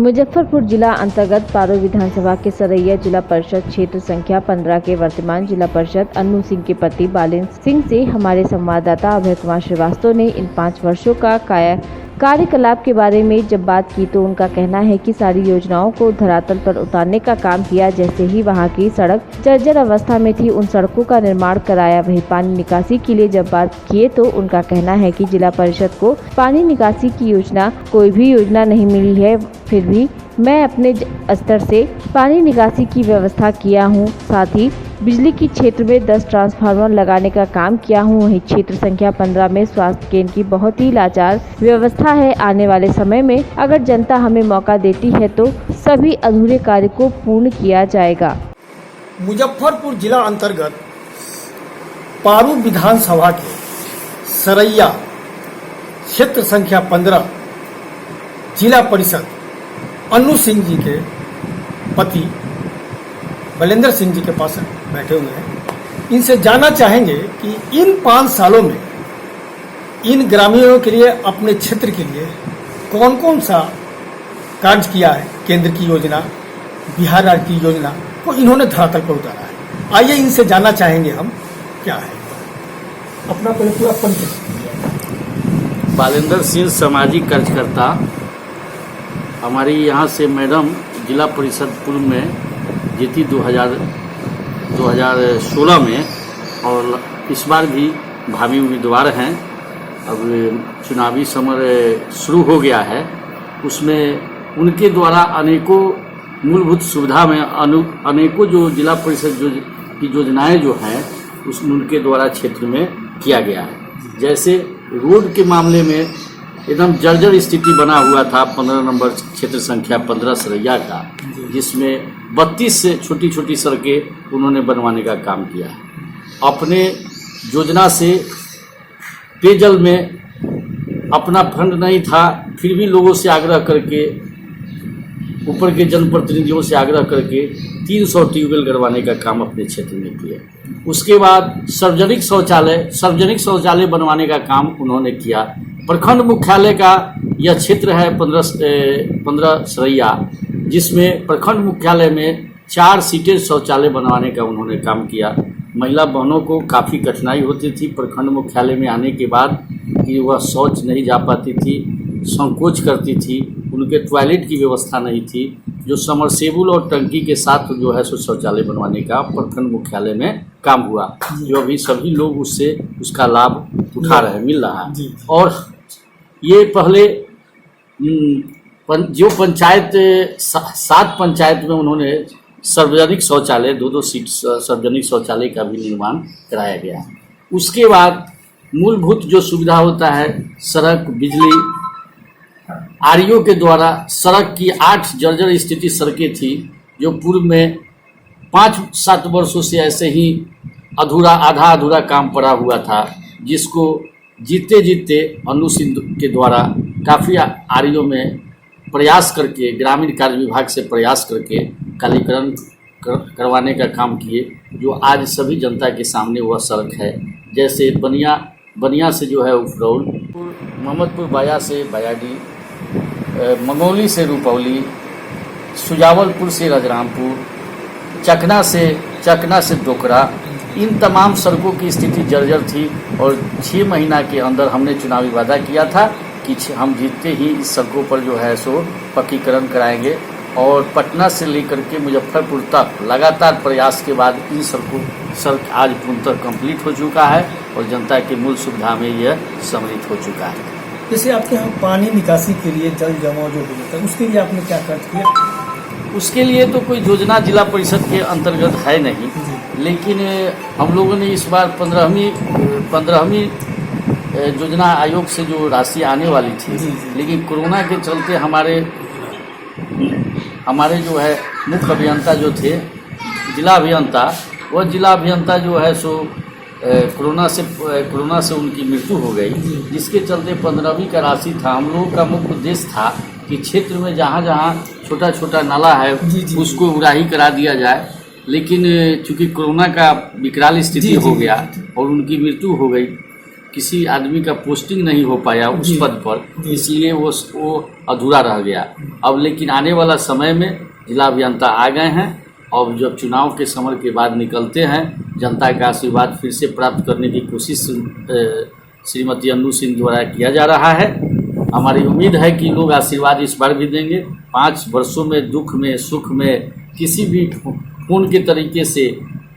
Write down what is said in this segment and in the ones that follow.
मुजफ्फरपुर जिला अंतर्गत पारो विधानसभा के सरैया जिला परिषद क्षेत्र संख्या 15 के वर्तमान जिला परिषद अन्नू सिंह के पति बालेन्द्र सिंह से हमारे संवाददाता अभय कुमार श्रीवास्तव ने इन 5 वर्षों का कार्यकलाप के बारे में जब बात की तो उनका कहना है कि सारी योजनाओं को धरातल पर उतारने का काम किया। जैसे ही वहां की सड़क जर्जर अवस्था में थी, उन सड़कों का निर्माण कराया। वहीं पानी निकासी के लिए जब बात किए तो उनका कहना है कि जिला परिषद को पानी निकासी की योजना कोई भी योजना नहीं मिली है, फिर भी मैं अपने स्तर से पानी निकासी की व्यवस्था किया हूँ। साथ ही बिजली की क्षेत्र में 10 ट्रांसफार्मर लगाने का काम किया हूँ। वहीं क्षेत्र संख्या 15 में स्वास्थ्य केंद्र की बहुत ही लाचार व्यवस्था है। आने वाले समय में अगर जनता हमें मौका देती है तो सभी अधूरे कार्य को पूर्ण किया जाएगा। मुजफ्फरपुर जिला अंतर्गत पारू विधानसभा के सरैया क्षेत्र संख्या 15 जिला परिषद अन्नू सिंह जी के पति बालेन्द्र सिंह जी के पास बैठे हुए हैं। इनसे जानना चाहेंगे कि इन 5 सालों में इन ग्रामीणों के लिए, अपने क्षेत्र के लिए कौन कौन सा कार्य किया है। केंद्र की योजना, बिहार राज्य की योजना को इन्होंने धरातल पर उतारा है। आइए इनसे जानना चाहेंगे हम क्या है। अपना पहले पूरा परिचय। बालेन्द्र सिंह सामाजिक कार्यकर्ता, हमारी यहाँ से मैडम जिला परिषद पूर्व में जीती 2016 में, और इस बार भी भावी उम्मीदवार हैं। अब चुनावी समर शुरू हो गया है, उसमें उनके द्वारा अनेकों मूलभूत सुविधा में अनेकों जो जिला परिषद की योजनाएं जो हैं उसमें उनके द्वारा क्षेत्र में किया गया है। जैसे रोड के मामले में एकदम जर्जर स्थिति बना हुआ था 15 नंबर क्षेत्र संख्या 15 सरैया का, जिसमें 32 से छोटी छोटी सड़कें उन्होंने बनवाने का काम किया है। अपने योजना से पेयजल में अपना फंड नहीं था, फिर भी लोगों से आग्रह करके, ऊपर के जनप्रतिनिधियों से आग्रह करके 300 ट्यूबवेल गड़वाने का काम अपने क्षेत्र में किया। उसके बाद सार्वजनिक शौचालय बनवाने का काम उन्होंने किया। प्रखंड मुख्यालय का यह क्षेत्र है 15 सरैया, जिसमें प्रखंड मुख्यालय में 4 सीटें शौचालय बनवाने का उन्होंने काम किया। महिला बहनों को काफ़ी कठिनाई होती थी प्रखंड मुख्यालय में आने के बाद कि वह शौच नहीं जा पाती थी, संकोच करती थी, उनके टॉयलेट की व्यवस्था नहीं थी। जो समरसेबुल और टंकी के साथ जो है सो शौचालय बनवाने का प्रखंड मुख्यालय में काम हुआ, जो अभी सभी लोग उसका लाभ उठा रहे, मिल रहा है। और ये पहले जो पंचायत 7 पंचायत में उन्होंने सार्वजनिक शौचालय 2-2 सीट सार्वजनिक शौचालय का भी निर्माण कराया गया। उसके बाद मूलभूत जो सुविधा होता है, सड़क, बिजली, आरईओ के द्वारा सड़क की 8 जर्जर स्थिति सड़कें थी, जो पूर्व में 5-7 वर्षों से ऐसे ही आधा अधूरा काम पड़ा हुआ था, जिसको जीते अन्नू सिंह के द्वारा काफ़ी आरईओ में प्रयास करके, ग्रामीण कार्य विभाग से प्रयास करके कालीकरण करवाने का काम किए, जो आज सभी जनता के सामने वह सड़क है। जैसे बनिया से जो है उफरौल, मोहम्मदपुर बाया से बयाडी, मंगौली से रुपौली, सुजावलपुर से रजरामपुर, चकना से डोकरा, इन तमाम सड़कों की स्थिति जर्जर थी। और 6 महीना के अंदर हमने चुनावी वादा किया था कि हम जीतते ही इस सड़कों पर जो है सो पक्कीकरण कराएंगे। और पटना से लेकर के मुजफ्फरपुर तक लगातार प्रयास के बाद इन सड़क आज पूर्णतः कंप्लीट हो चुका है और जनता की मूल सुविधा में यह सम्मिलित हो चुका है। जैसे आपके यहाँ पानी निकासी के लिए जल जमाव जो होता है, उसके लिए आपने क्या कार्य किया? उसके लिए तो कोई योजना जिला परिषद के अंतर्गत है नहीं, लेकिन हम लोगों ने इस बार 15वीं योजना आयोग से जो राशि आने वाली थी, लेकिन कोरोना के चलते हमारे जो है मुख्य अभियंता जो थे, जिला अभियंता जो है सो कोरोना से उनकी मृत्यु हो गई, जिसके चलते 15वीं का राशि था। हम लोगों का मुख्य उद्देश्य था कि क्षेत्र में जहाँ छोटा छोटा नाला है उसको उड़ाही करा दिया जाए, लेकिन चूंकि कोरोना का विकराल स्थिति हो गया और उनकी मृत्यु हो गई, किसी आदमी का पोस्टिंग नहीं हो पाया उस जी। पद पर, इसलिए वो अधूरा रह गया। अब लेकिन आने वाला समय में जिला अभियंता आ गए हैं और जब चुनाव के समय के बाद निकलते हैं, जनता का आशीर्वाद फिर से प्राप्त करने की कोशिश श्रीमती अन्नू सिंह द्वारा किया जा रहा है। हमारी उम्मीद है कि लोग आशीर्वाद इस बार भी देंगे। 5 वर्षों में दुख में सुख में किसी भी खून के तरीके से,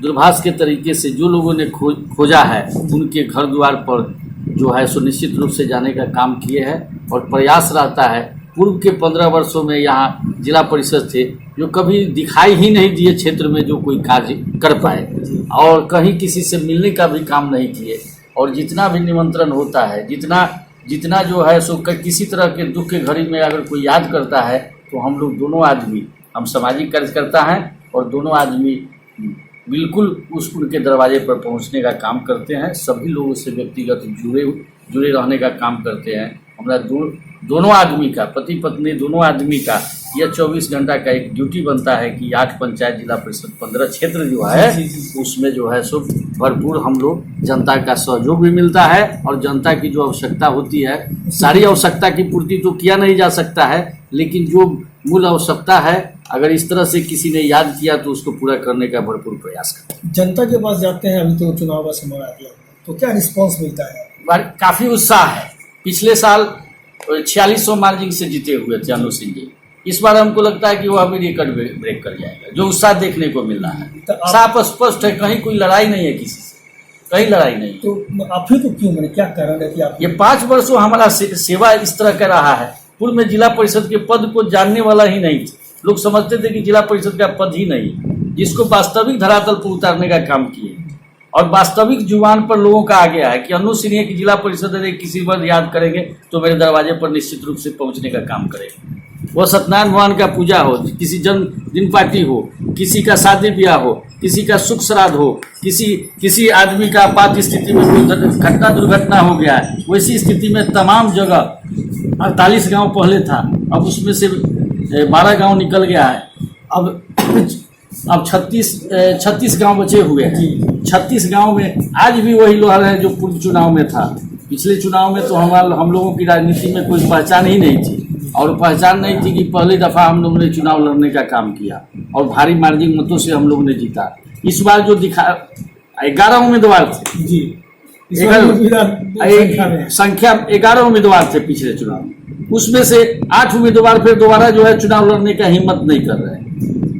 दूरभाष के तरीके से जो लोगों ने खोजा है, उनके घर द्वार पर जो है सो निश्चित रूप से जाने का काम किए हैं। और प्रयास रहता है, पूर्व के 15 वर्षों में यहाँ जिला परिषद थे जो कभी दिखाई ही नहीं दिए क्षेत्र में जो कोई कार्य कर पाए, और कहीं किसी से मिलने का भी काम नहीं किए। और जितना भी निमंत्रण होता है, जितना जो है सो किसी तरह के दुख के घड़ी में अगर कोई याद करता है तो हम लोग दोनों आदमी, हम सामाजिक कार्यकर्ता हैं और दोनों आदमी बिल्कुल उनके दरवाजे पर पहुंचने का काम करते हैं। सभी लोगों से व्यक्तिगत जुड़े रहने का काम करते हैं। हमारा दोनों आदमी का, पति पत्नी दोनों आदमी का यह 24 घंटा का एक ड्यूटी बनता है कि 8 पंचायत जिला परिषद 15 क्षेत्र जो है उसमें जो है सो भरपूर हम लोग जनता का सहयोग भी मिलता है। और जनता की जो आवश्यकता होती है, सारी आवश्यकता की पूर्ति तो किया नहीं जा सकता है, लेकिन जो मूल आवश्यकता है अगर इस तरह से किसी ने याद किया तो उसको पूरा करने का भरपूर प्रयास करते हैं। जनता के पास जाते हैं, अभी तो चुनाव का समय आ गया, तो क्या रिस्पांस मिलता है? काफ़ी उत्साह है। पिछले साल 4600 मार्जिन से जीते हुए थे अन्नू सिंह जी। इस बार हमको लगता है कि वो अभी रिकॉर्ड ब्रेक कर जाएगा। जो उत्साह देखने को मिल रहा है, साफ स्पष्ट है, कहीं कोई लड़ाई नहीं है किसी से, कहीं लड़ाई नहीं। तो आप ही तो क्यों, मैंने क्या कारण है कि आप ये 5 वर्षों हमारा सेवा इस तरह का रहा है। पूर्व में जिला परिषद के पद को जानने वाला ही नहीं थे, लोग समझते थे कि जिला परिषद का पद ही नहीं, जिसको वास्तविक धरातल पर उतारने का काम किए और वास्तविक जुबान पर लोगों का आ गया है कि अन्नू सिंह की जिला परिषद यदि किसी बार याद करेंगे तो मेरे दरवाजे पर निश्चित रूप से पहुंचने का काम करेंगे। वो सत्यनारायण भगवान का पूजा हो, किसी जन्मदिन पार्टी हो, किसी का शादी ब्याह हो, किसी का सुख श्राद्ध हो, किसी आदमी का आपात स्थिति में कोई घटना दुर्घटना हो गया है, वैसी स्थिति में तमाम जगह 48 गांव पहले था, अब उसमें से 12 गांव निकल गया है। अब 36 गांव बचे हुए हैं। 36 गांव में आज भी वही लोहार है जो पूर्व चुनाव में था। पिछले चुनाव में तो हम लोगों की राजनीति में कोई पहचान ही नहीं थी, और पहचान नहीं थी कि पहली दफ़ा हम लोगों ने चुनाव लड़ने का काम किया और भारी मार्जिन मतों से हम लोगों ने जीता। इस बार जो 11 उम्मीदवार थे जी, संख्या 11 उम्मीदवार थे पिछले चुनाव में, उसमें से 8 उम्मीदवार फिर दोबारा जो है चुनाव लड़ने का हिम्मत नहीं कर रहे हैं,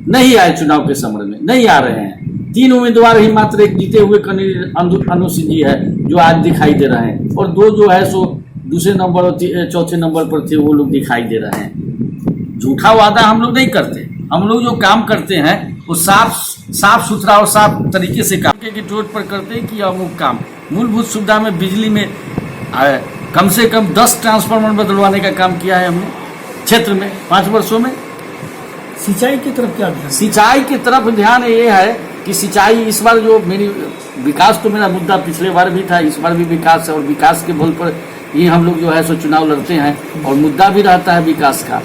नहीं आए चुनाव के समय में, नहीं आ रहे हैं। 3 उम्मीदवार ही मात्र एक जीते हुए अन्नू सिंह जी है जो आज दिखाई दे रहे हैं, और 2 जो है सो दूसरे नंबर और चौथे नंबर पर थे, वो लोग दिखाई दे रहे हैं। झूठा वादा हम लोग नहीं करते, हम लोग जो काम करते हैं वो साफ सुथरा और साफ तरीके से काम के टोट पर करते हैं कि अमुक काम। मूलभूत सुविधा में बिजली में कम से कम 10 ट्रांसफार्मर बदलवाने का काम किया है हमने क्षेत्र में 5 वर्षों में। सिंचाई की तरफ क्या ध्यान? सिंचाई की तरफ ध्यान ये है कि सिंचाई इस बार जो मेरी विकास तो मेरा मुद्दा पिछले बार भी था, इस बार भी विकास है, और विकास के बल पर ही हम लोग जो है सो चुनाव लड़ते हैं और मुद्दा भी रहता है विकास का।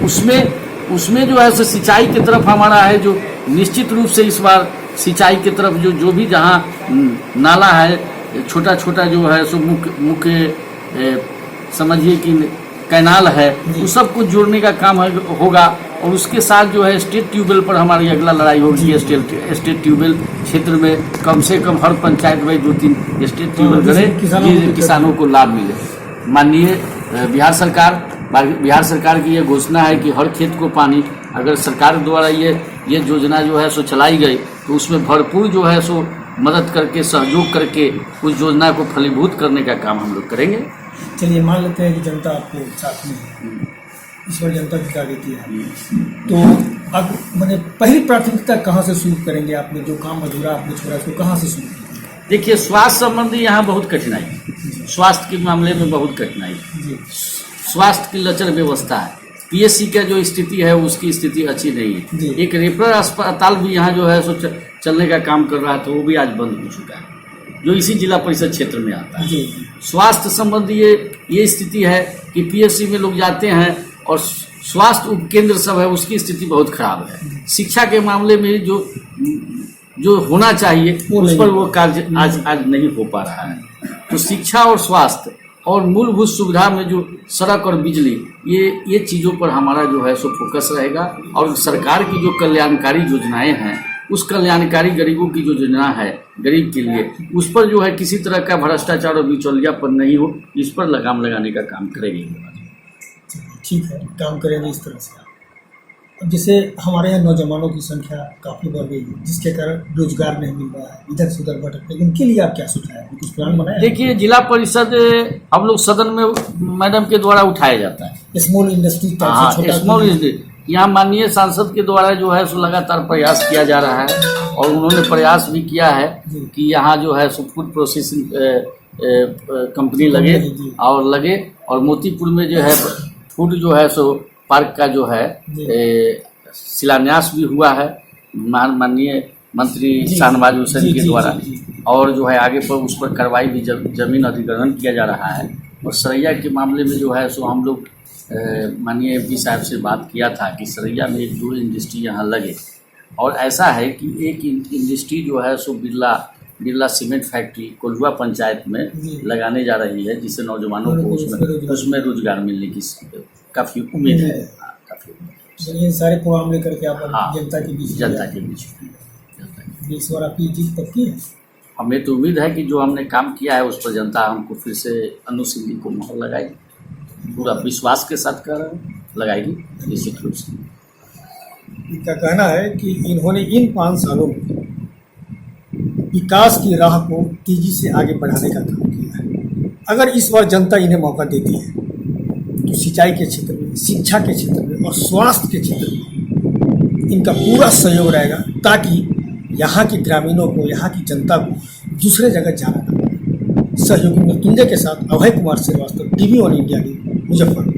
उसमें जो है सो सिंचाई की तरफ हमारा है, जो निश्चित रूप से इस बार सिंचाई की तरफ जो भी जहाँ नाला है, छोटा छोटा जो है सो मुख्य समझिए कि कैनाल है, उस सब कुछ जोड़ने का काम होगा। और उसके साथ जो है स्टेट ट्यूबवेल पर हमारी अगला लड़ाई होगी। स्टेट ट्यूबवेल क्षेत्र में कम से कम हर पंचायत में 2-3 स्टेट ट्यूबवेल गड़े, किसानों को लाभ मिले। माननीय बिहार सरकार की ये घोषणा है कि हर खेत को पानी, अगर सरकार द्वारा ये योजना जो है सो चलाई गई तो उसमें भरपूर जो है सो मदद करके, सहयोग करके उस योजना को फलीभूत करने का काम हम लोग करेंगे। चलिए मान लेते हैं कि जनता आपके साथ में है, इस बार जनता जिता देती है, तो अब मैंने पहली प्राथमिकता कहाँ से शुरू करेंगे? आपने जो काम अधूरा आपने छोड़ा उसको कहाँ से शुरू करेंगे? देखिए, स्वास्थ्य संबंधी यहाँ बहुत कठिनाई है, स्वास्थ्य के मामले में बहुत कठिनाई है। स्वास्थ्य की लचर व्यवस्था है, पीएससी का जो स्थिति है उसकी स्थिति अच्छी नहीं है। एक रेफरल अस्पताल भी यहाँ जो है सो चलने का काम कर रहा है, तो वो भी आज बंद हो चुका है, जो इसी जिला परिषद क्षेत्र में आता है। स्वास्थ्य संबंधी ये स्थिति है कि पीएससी में लोग जाते हैं और स्वास्थ्य उपकेंद्र सब है, उसकी स्थिति बहुत खराब है। शिक्षा के मामले में जो जो होना चाहिए वो उस नहीं पर वो कार्य आज नहीं हो पा रहा है। तो शिक्षा और स्वास्थ्य और मूलभूत सुविधा में जो सड़क और बिजली, ये चीज़ों पर हमारा जो है सो फोकस रहेगा। और सरकार की जो कल्याणकारी योजनाएं हैं, उस कल्याणकारी गरीबों की जो योजना है गरीब के लिए, उस पर जो है किसी तरह का भ्रष्टाचार और बिचौलियापन नहीं हो, इस पर लगाम लगाने का काम करेंगे। ठीक है, काम करेंगे इस तरह से। अब जैसे हमारे यहाँ नौजवानों की संख्या काफ़ी बढ़ गई है, जिसके कारण रोजगार नहीं मिल रहा है, इधर से उधर भटकते हैं, उनके लिए आप क्या सुझाव है? कुछ प्लान बनाया है? देखिए, जिला परिषद हम लोग सदन में मैडम के द्वारा उठाया जाता है। स्मॉल इंडस्ट्री हाँ, स्मॉल इंडस्ट्री यहाँ माननीय सांसद के द्वारा जो है सो लगातार प्रयास किया जा रहा है। और उन्होंने प्रयास भी किया है कि यहाँ जो है सो फूड प्रोसेसिंग कंपनी लगे और मोतीपुर में जो है फूड जो है सो पार्क का जो है शिलान्यास भी हुआ है माननीय मंत्री शाहनवाज हुसैन के द्वारा। और जो है आगे पर उस पर कार्रवाई भी जमीन अधिग्रहण किया जा रहा है। और सरैया के मामले में जो है सो हम लोग माननीय एमपी साहब से बात किया था कि सरैया में 1-2 इंडस्ट्री यहाँ लगे। और ऐसा है कि एक इंडस्ट्री जो है सो बिरला सीमेंट फैक्ट्री कोल्हुआ पंचायत में लगाने जा रही है, जिससे नौजवानों को उसमें रोजगार मिलने की काफ़ी उम्मीद है। ये सारे प्रोग्राम लेकर के आप जनता के बीच इस बार आपकी जीत पक्की है। हमें तो उम्मीद है कि जो हमने काम किया है उस पर जनता हमको फिर से अनु सिंह जी को मोहर लगाएगी, पूरा विश्वास के साथ लगाएगी निश्चित रूप से। इनका कहना है कि इन्होंने इन 5 सालों में विकास की राह को तेजी से आगे बढ़ाने का काम किया है। अगर इस बार जनता इन्हें मौका देती है तो सिंचाई के क्षेत्र में, शिक्षा के क्षेत्र में और स्वास्थ्य के क्षेत्र में इनका पूरा सहयोग रहेगा, ताकि यहाँ के ग्रामीणों को, यहाँ की जनता को दूसरे जगह जाना न पड़े। सहयोगी मृत्युंजय के साथ Abhay Kumar Srivastava, TV1 India news, Muzaffarpur.